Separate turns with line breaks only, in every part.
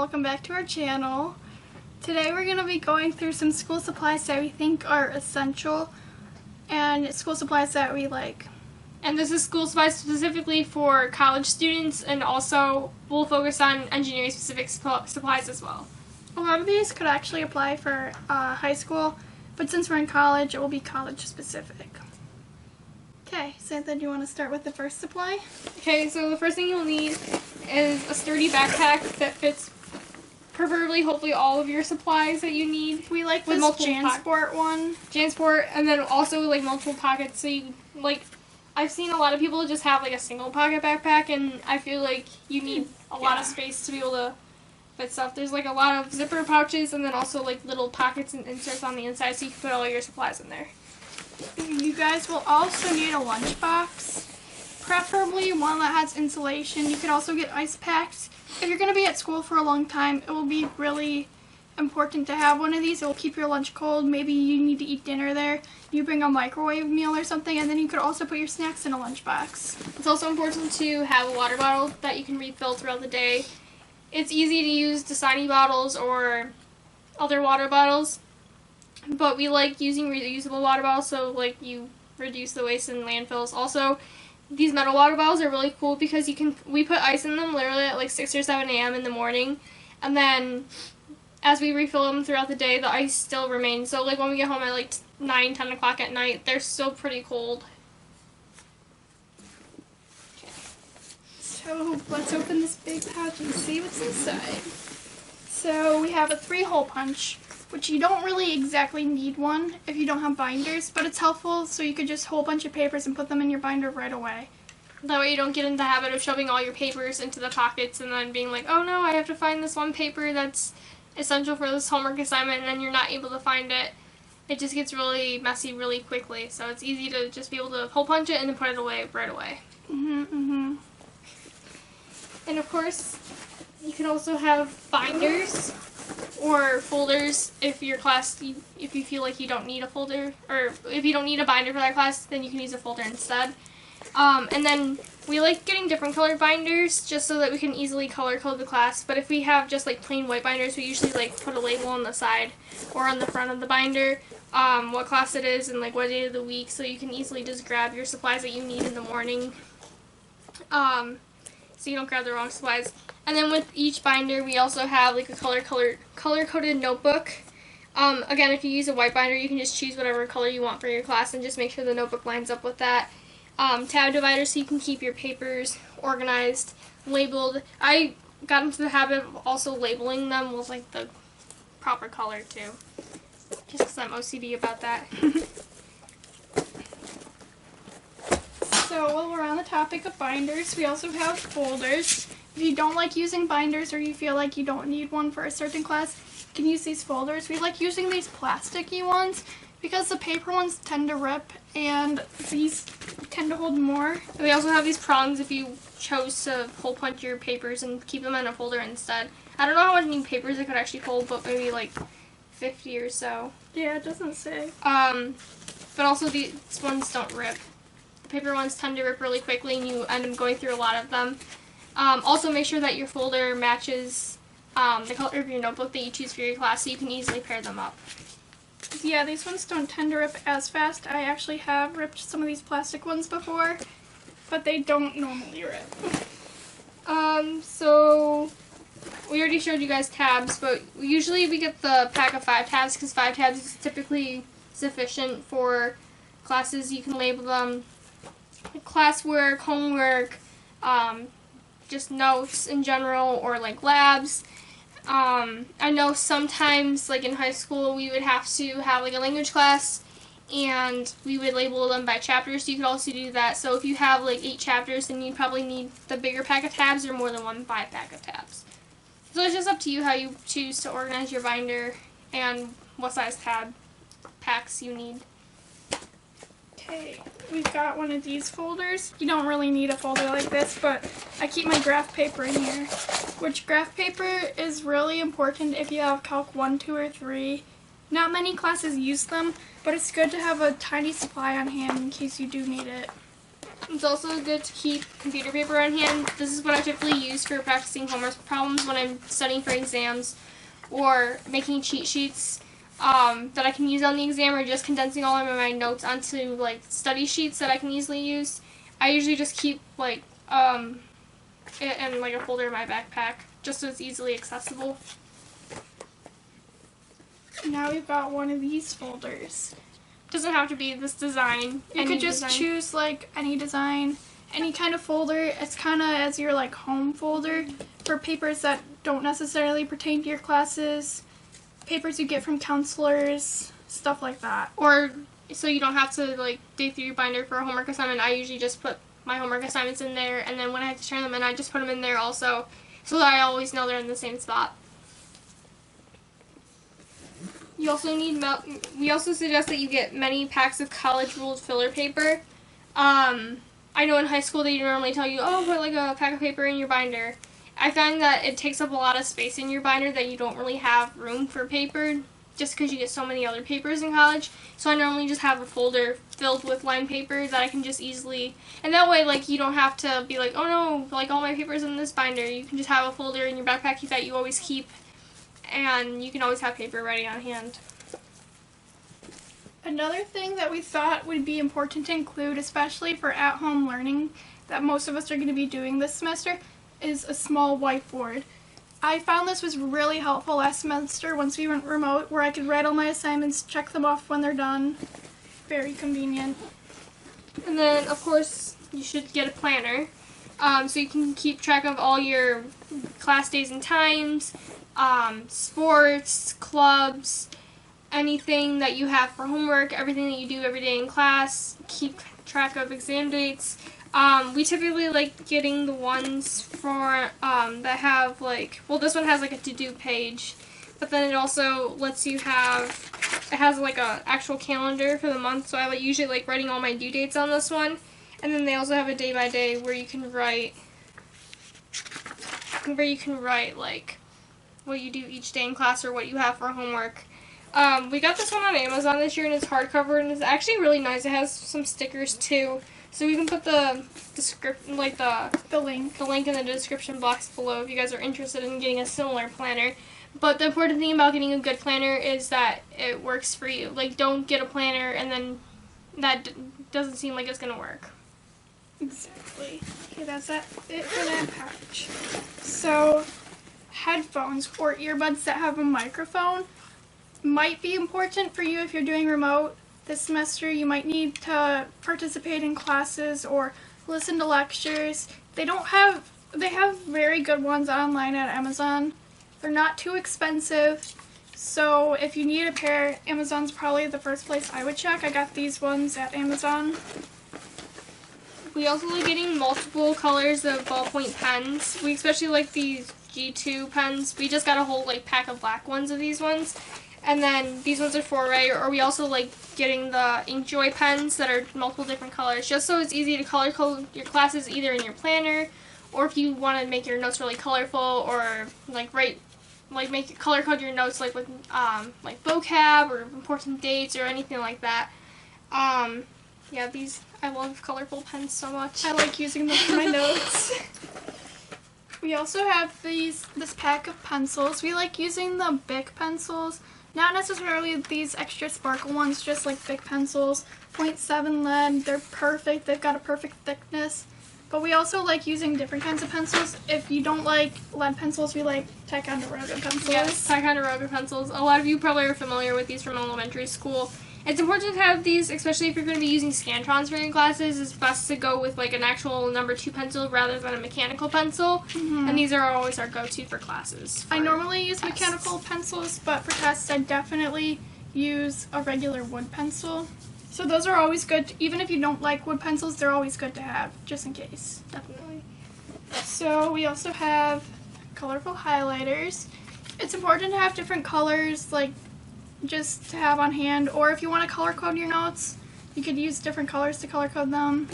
welcome back to our channel. Today we're going to be going through some school supplies that we think are essential and school supplies that we like.
And this is school supplies specifically for college students, and also we'll focus on engineering specific supplies as well.
A lot of these could actually apply for high school, but since we're in college, it will be college specific. Okay, Samantha, do you want to start with the first supply?
Okay, so the first thing you'll need is a sturdy backpack that fits preferably, hopefully, all of your supplies that you need.
We like this JanSport one.
JanSport, and then also like multiple pockets, so you like. I've seen a lot of people just have like a single pocket backpack, and I feel like you need a lot of space to be able to fit stuff. There's like a lot of zipper pouches, and then also like little pockets and inserts on the inside, so you can put all your supplies in there.
You guys will also need a lunchbox, preferably one that has insulation. You could also get ice packs. If you're going to be at school for a long time, it will be really important to have one of these. It will keep your lunch cold. Maybe you need to eat dinner there. You bring a microwave meal or something, and then you could also put your snacks in a lunchbox.
It's also important to have a water bottle that you can refill throughout the day. It's easy to use Dasani bottles or other water bottles, but we like using reusable water bottles, so like you reduce the waste in landfills. Also, these metal water bottles are really cool because we put ice in them literally at like 6 or 7 a.m. in the morning, and then as we refill them throughout the day, the ice still remains. So like when we get home at like 9, 10 o'clock at night, they're still pretty cold.
Okay. So let's open this big pouch and see what's inside. So we have a 3-hole punch, which you don't really exactly need one if you don't have binders, but it's helpful so you could just hold a bunch of papers and put them in your binder right away.
That way you don't get in the habit of shoving all your papers into the pockets and then being like, oh no, I have to find this one paper that's essential for this homework assignment, and then you're not able to find it. It just gets really messy really quickly, so it's easy to just be able to hole punch it and then put it away right away. And of course, you can also have binders or folders if your class, if you feel like you don't need a folder, or if you don't need a binder for that class, then you can use a folder instead. And then we like getting different colored binders just so that we can easily color code the class, but if we have just like plain white binders, we usually like put a label on the side or on the front of the binder, what class it is and like what day of the week, so you can easily just grab your supplies that you need in the morning, so you don't grab the wrong supplies. And then with each binder, we also have like a color-coded notebook. Again, if you use a white binder, you can just choose whatever color you want for your class and just make sure the notebook lines up with that. Tab dividers so you can keep your papers organized, labeled. I got into the habit of also labeling them with like the proper color too, just because I'm OCD about that.
So while we're on the topic of binders, we also have folders. If you don't like using binders or you feel like you don't need one for a certain class, you can use these folders. We like using these plasticky ones because the paper ones tend to rip and these tend to hold more.
And we also have these prongs if you chose to hole punch your papers and keep them in a folder instead. I don't know how many papers it could actually hold, but maybe like 50 or so.
Yeah, it doesn't say.
But also these ones don't rip. The paper ones tend to rip really quickly and you end up going through a lot of them. Also make sure that your folder matches the color of your notebook that you choose for your class so you can easily pair them up.
Yeah, these ones don't tend to rip as fast. I actually have ripped some of these plastic ones before, but they don't normally rip.
So we already showed you guys tabs, but usually we get the pack of 5 tabs because 5 tabs is typically sufficient for classes. You can label them classwork, homework, just notes in general, or like labs. I know sometimes, like in high school, we would have to have like a language class, and we would label them by chapters, so you could also do that. So if you have like 8 chapters, then you probably need the bigger pack of tabs or more than one 5-pack of tabs. So it's just up to you how you choose to organize your binder and what size tab packs you need.
Okay, we've got one of these folders. You don't really need a folder like this, but I keep my graph paper in here, which graph paper is really important if you have Calc 1, 2, or 3. Not many classes use them, but it's good to have a tiny supply on hand in case you do need it.
It's also good to keep computer paper on hand. This is what I typically use for practicing homework problems when I'm studying for exams or making cheat sheets that I can use on the exam, or just condensing all of my notes onto like study sheets that I can easily use. I usually just keep like it in like a folder in my backpack just so it's easily accessible.
Now we've got one of these folders.
Doesn't have to be this design.
You could just choose like any design, any kind of folder. It's kind of as your like home folder for papers that don't necessarily pertain to your classes, papers you get from counselors, stuff like that.
Or so you don't have to like dig through your binder for a homework assignment. I usually just put my homework assignments in there, and then when I have to turn them in, I just put them in there also, so that I always know they're in the same spot. You also need we also suggest that you get many packs of college ruled filler paper. I know in high school they normally tell you, oh, put like a pack of paper in your binder. I find that it takes up a lot of space in your binder that you don't really have room for paper just because you get so many other papers in college. So I normally just have a folder filled with lined paper that I can just easily, and that way like you don't have to be like, oh no, like all my papers in this binder. You can just have a folder in your backpack that you always keep, and you can always have paper ready on hand.
Another thing that we thought would be important to include, especially for at-home learning that most of us are going to be doing this semester, is a small whiteboard. I found this was really helpful last semester once we went remote, where I could write all my assignments, check them off when they're done. Very convenient.
And then, of course, you should get a planner so you can keep track of all your class days and times, sports, clubs, anything that you have for homework, everything that you do every day in class. Keep track of exam dates. We typically like getting the ones for that have like, well, this one has like a to-do page, but then it also lets you it has like a actual calendar for the month, so I usually like writing all my due dates on this one. And then they also have a day by day where you can write like what you do each day in class or what you have for homework. We got this one on Amazon this year, and it's hardcover, and it's actually really nice. It has some stickers too, so we can put the link in the description box below if you guys are interested in getting a similar planner. But the important thing about getting a good planner is that it works for you. Like, don't get a planner and then that doesn't seem like it's gonna work.
Exactly. Okay, that's it for that pouch. So, headphones or earbuds that have a microphone might be important for you if you're doing remote this semester. You might need to participate in classes or listen to lectures. They have very good ones online at Amazon. They're not too expensive, so if you need a pair, Amazon's probably the first place I would check. I got these ones at Amazon.
We also like getting multiple colors of ballpoint pens. We especially like these G2 pens. We just got a whole like pack of black ones of these ones. And then these ones are 4-way, or we also like getting the Inkjoy pens that are multiple different colors, just so it's easy to color code your classes either in your planner, or if you want to make your notes really colorful, or color code your notes like with like vocab or important dates or anything like that. Yeah, I love colorful pens so much.
I like using them for my notes. We also have this pack of pencils. We like using the Bic pencils. Not necessarily these extra sparkle ones, just like Bic pencils. 0.7 lead, they're perfect. They've got a perfect thickness. But we also like using different kinds of pencils. If you don't like lead pencils, we like Ticonderoga pencils.
Yes, Ticonderoga pencils. A lot of you probably are familiar with these from elementary school. It's important to have these, especially if you're going to be using Scantrons for your classes. It's best to go with like an actual number 2 pencil rather than a mechanical pencil. Mm-hmm. And these are always our go-to for classes.
I normally use mechanical pencils, but for tests I definitely use a regular wood pencil. So those are always good. Even if you don't like wood pencils, they're always good to have, just in case.
Definitely.
So we also have colorful highlighters. It's important to have different colors, like just to have on hand, or if you want to color code your notes, you could use different colors to color code them.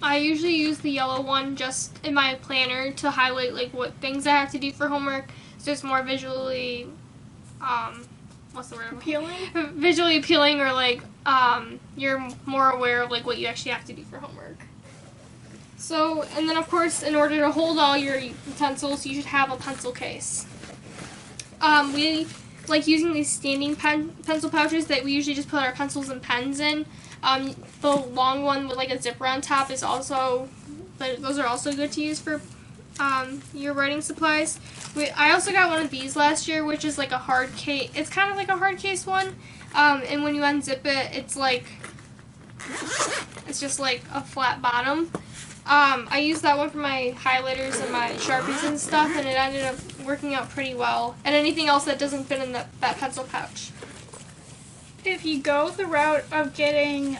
I usually use the yellow one just in my planner to highlight like what things I have to do for homework, so it's more visually what's the word?
Appealing?
Visually appealing, or like you're more aware of like what you actually have to do for homework. So, and then of course, in order to hold all your utensils, you should have a pencil case. We like using these standing pencil pouches that we usually just put our pencils and pens in. The long one with like a zipper on top is also, those are also good to use for your writing supplies. I also got one of these last year, which is like a hard case. It's kind of like a hard case one, and when you unzip it, it's just like a flat bottom. I used that one for my highlighters and my Sharpies and stuff, and it ended up working out pretty well. And anything else that doesn't fit in that pencil pouch.
If you go the route of getting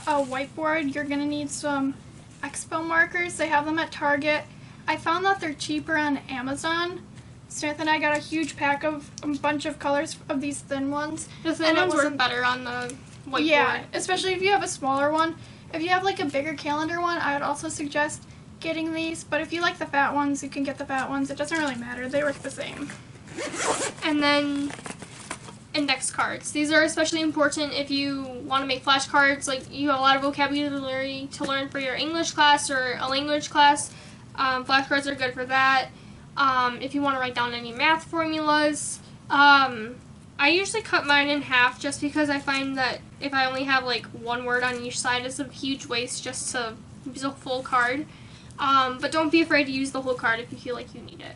a whiteboard, you're going to need some Expo markers. They have them at Target. I found that they're cheaper on Amazon. Smith and I got a huge pack of a bunch of colors of these thin ones.
The thin ones work better on the whiteboard.
Yeah, especially if you have a smaller one. If you have like a bigger calendar one, I would also suggest getting these. But if you like the fat ones, you can get the fat ones. It doesn't really matter. They work the same.
And then index cards. These are especially important if you want to make flashcards. Like you have a lot of vocabulary to learn for your English class or a language class. Flashcards are good for that. If you want to write down any math formulas. I usually cut mine in half just because I find that if I only have like one word on each side, it's a huge waste just to use a full card. But don't be afraid to use the whole card if you feel like you need it.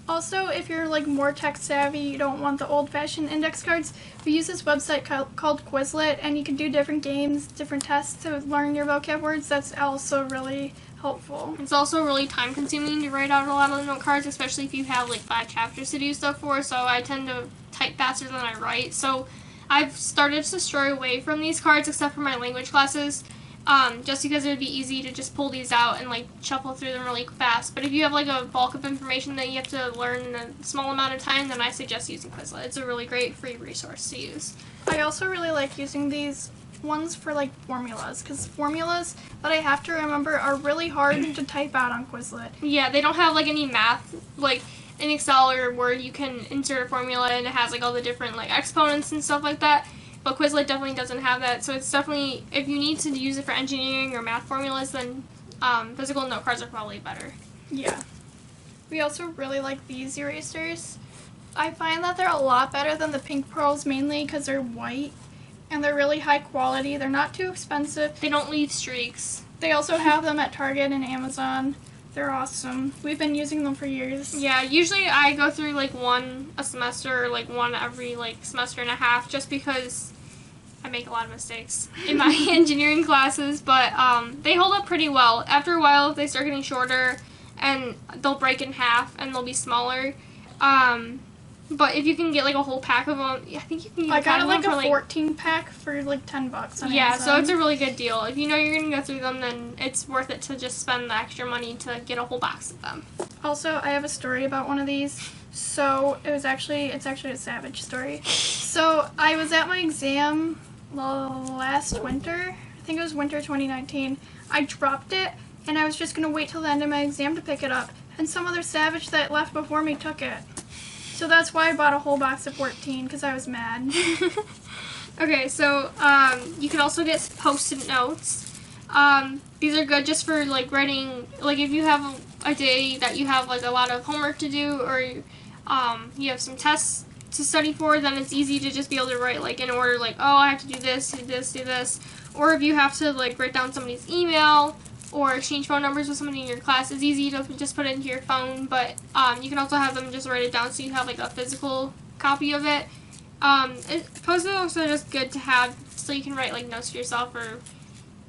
Also, if you're like more tech savvy, you don't want the old-fashioned index cards, we use this website called Quizlet, and you can do different games, different tests to learn your vocab words. That's also really helpful.
It's also really time-consuming to write out a lot of note cards, especially if you have like 5 chapters to do stuff for, so I tend to type faster than I write. So I've started to stray away from these cards except for my language classes, just because it would be easy to just pull these out and like shuffle through them really fast. But if you have like a bulk of information that you have to learn in a small amount of time, then I suggest using Quizlet. It's a really great free resource to use.
I also really like using these ones for like formulas, because formulas that I have to remember are really hard to type out on Quizlet.
Yeah, they don't have like any math, like in Excel or Word you can insert a formula and it has like all the different like exponents and stuff like that, but Quizlet definitely doesn't have that. So it's definitely, if you need to use it for engineering or math formulas, then physical note cards are probably better.
Yeah. We also really like these erasers. I find that they're a lot better than the pink pearls, mainly because they're white and they're really high quality. They're not too expensive.
They don't leave streaks.
They also have them at Target and Amazon. They're awesome. We've been using them for years.
Yeah, usually I go through like one a semester or like one every like semester and a half, just because I make a lot of mistakes in my engineering classes, but they hold up pretty well. After a while, they start getting shorter and they'll break in half and they'll be smaller. But if you can get like a whole pack of them, I think you can get
I got like
for,
a 14 pack for like $10 on
yeah,
Amazon.
so it's a really good deal. If you know you're going to go through them, then it's worth it to just spend the extra money to get a whole box of them.
Also, I have a story about one of these. So it's actually a savage story. So I was at my exam last winter. I think it was winter 2019. I dropped it, and I was just going to wait till the end of my exam to pick it up. And some other savage that left before me took it. So that's why I bought a whole box of 14, because I was mad.
Okay, so you can also get Post-it notes. These are good just for like writing, like if you have a day that you have like a lot of homework to do, or you have some tests to study for, then it's easy to just be able to write like in order, like, oh, I have to do this, do this, do this. Or if you have to like write down somebody's email or exchange phone numbers with somebody in your class, it's easy to just put it into your phone, but you can also have them just write it down so you have like a physical copy of it. Post-it notes are just good to have so you can write like notes to yourself or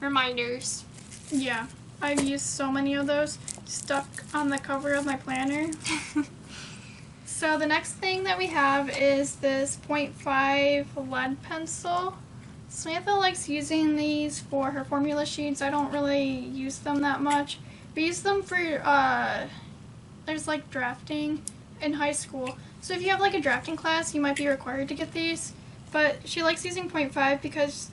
reminders.
Yeah, I've used so many of those stuck on the cover of my planner. So the next thing that we have is this 0.5 lead pencil. Samantha likes using these for her formula sheets. I don't really use them that much. We use them for, there's like drafting in high school. So if you have like a drafting class, you might be required to get these. But she likes using 0.5 because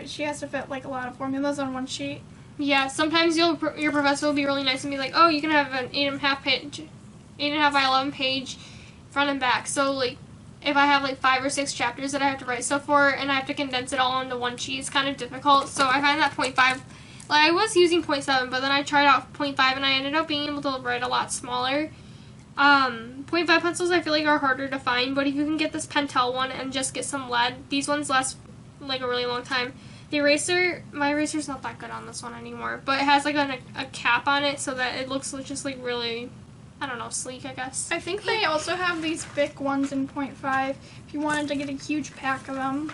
she has to fit like a lot of formulas on one sheet.
Yeah, sometimes your professor will be really nice and be like, oh, you can have an 8.5 by 11 page front and back. So like, if I have like 5 or 6 chapters that I have to write stuff for and I have to condense it all into one sheet, it's kind of difficult. So I find that 0.5 Like, I was using 0.7, but then I tried out 0.5, and I ended up being able to write a lot smaller. 0.5 pencils I feel like are harder to find, but if you can get this Pentel one and just get some lead, these ones last like a really long time. The eraser, my eraser's not that good on this one anymore, but it has like a cap on it so that it looks just like really, I don't know, sleek, I guess.
I think they also have these big ones in 0.5 if you wanted to get a huge pack of them.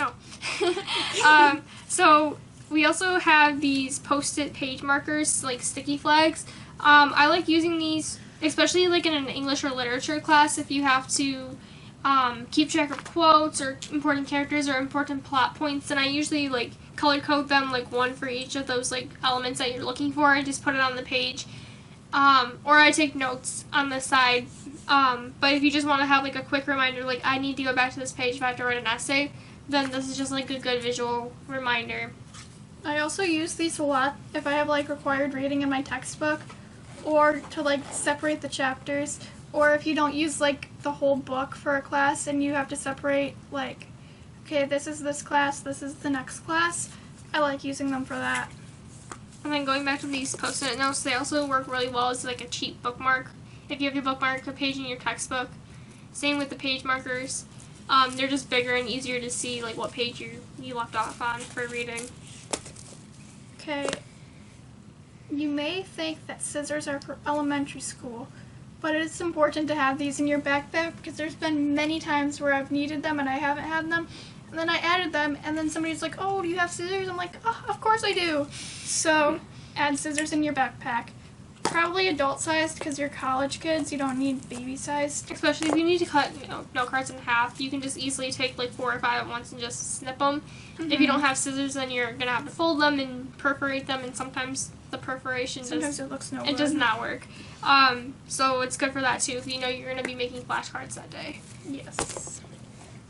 Oh. So we also have these Post-it page markers, like sticky flags. I like using these, especially like in an English or literature class, if you have to keep track of quotes or important characters or important plot points. And I usually like color code them, like one for each of those like elements that you're looking for. I just put it on the page, or I take notes on the side. But if you just want to have like a quick reminder, like I need to go back to this page if I have to write an essay, then this is just like a good visual reminder.
I also use these a lot if I have like required reading in my textbook, or to like separate the chapters, or if you don't use like the whole book for a class and you have to separate like, okay, this is this class, this is the next class. I like using them for that.
And then going back to these Post-it notes, they also work really well as like a cheap bookmark. If you have to bookmark a page in your textbook. Same with the page markers. They're just bigger and easier to see like what page you left off on for reading.
Okay, you may think that scissors are for elementary school, but it's important to have these in your backpack because there's been many times where I've needed them and I haven't had them, and then I added them and then somebody's like, oh, do you have scissors? I'm like, oh, of course I do. So add scissors in your backpack. Probably adult sized because you're college kids, you don't need baby sized.
Especially if you need to cut note cards in half, you can just easily take like 4 or 5 at once and just snip them.
Mm-hmm.
If you don't have scissors, then you're going to have to fold them and perforate them, and sometimes the perforation
it looks no good.
It does not work. So it's good for that too if you know you're going to be making flashcards that day.
Yes.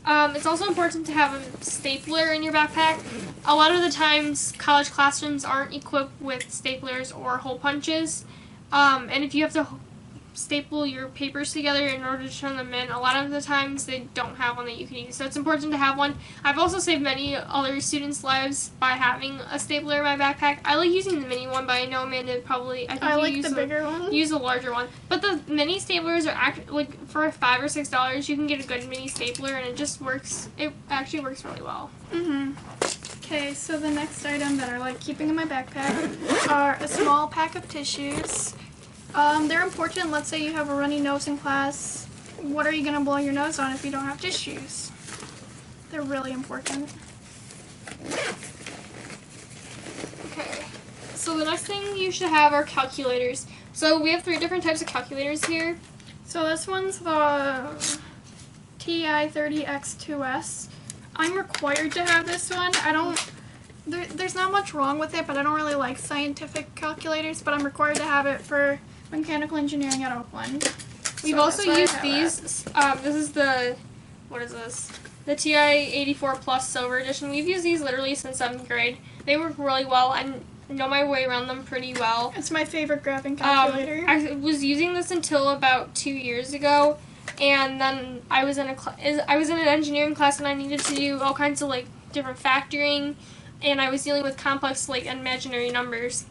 It's also important to have a stapler in your backpack. A lot of the times, college classrooms aren't equipped with staplers or hole punches. And if you have to staple your papers together in order to turn them in, a lot of the times they don't have one that you can use. So it's important to have one. I've also saved many other students' lives by having a stapler in my backpack. I like using the mini one, but I know Amanda probably...
I like the bigger one.
Use a larger one. But the mini staplers are like for $5 or $6, you can get a good mini stapler, and it just works. It actually works really well.
Okay, so the next item that I like keeping in my backpack are a small pack of tissues. They're important. Let's say you have a runny nose in class. What are you going to blow your nose on if you don't have tissues? They're really important.
Okay, so the next thing you should have are calculators. So we have 3 different types of calculators here.
So this one's the TI-30X2S. I'm required to have this one. There's not much wrong with it, but I don't really like scientific calculators, but I'm required to have it for mechanical engineering at Oakland.
We've also used these. This is the, what is this? The TI-84 Plus Silver Edition. We've used these literally since 7th grade. They work really well. I know my way around them pretty well.
It's my favorite graphing calculator.
I was using this until about 2 years ago, and then I was in an engineering class, and I needed to do all kinds of like different factoring, and I was dealing with complex like imaginary numbers.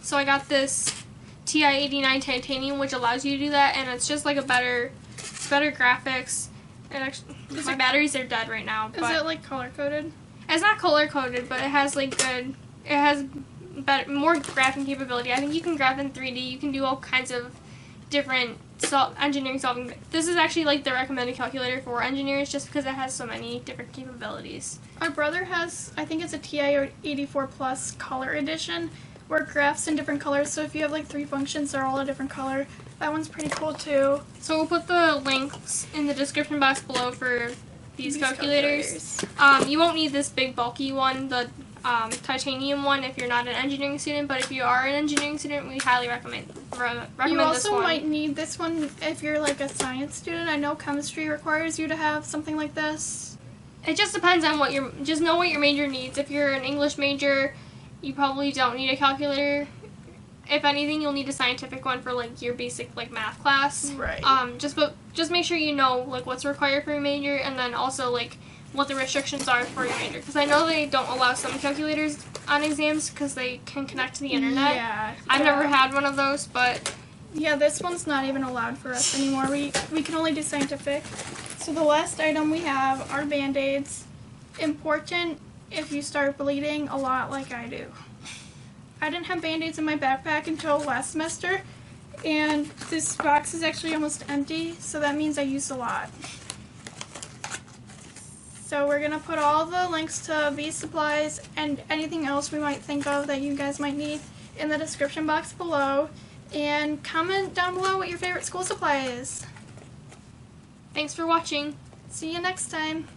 So I got this TI-89 Titanium, which allows you to do that, and it's just like better graphics. And actually, my batteries are dead right now.
Is it like color coded?
It's not color coded, but it has like more graphing capability. I think you can graph in 3D. You can do all kinds of different engineering solving. This is actually like the recommended calculator for engineers just because it has so many different capabilities.
My brother has, I think it's a TI-84 Plus Color Edition, where it graphs in different colors. So if you have like 3 functions, they're all a different color. That one's pretty cool too.
So we'll put the links in the description box below for these calculators. You won't need this big bulky one, the titanium one, if you're not an engineering student, but if you are an engineering student, we highly recommend this one.
You also might need this one if you're like a science student. I know chemistry requires you to have something like this.
It just depends on just know what your major needs. If you're an English major, you probably don't need a calculator. If anything, you'll need a scientific one for like your basic like math class.
Right.
Just make sure you know like what's required for your major, and then also like what the restrictions are for your major. Because I know they don't allow some calculators on exams because they can connect to the internet.
Yeah.
I've never had one of those, but
Yeah, this one's not even allowed for us anymore. We can only do scientific. So the last item we have are Band-Aids. Important if you start bleeding a lot like I do. I didn't have Band-Aids in my backpack until last semester, and this box is actually almost empty, so that means I used a lot. So we're going to put all the links to these supplies and anything else we might think of that you guys might need in the description box below. And comment down below what your favorite school supply is.
thanks for watching.
See you next time.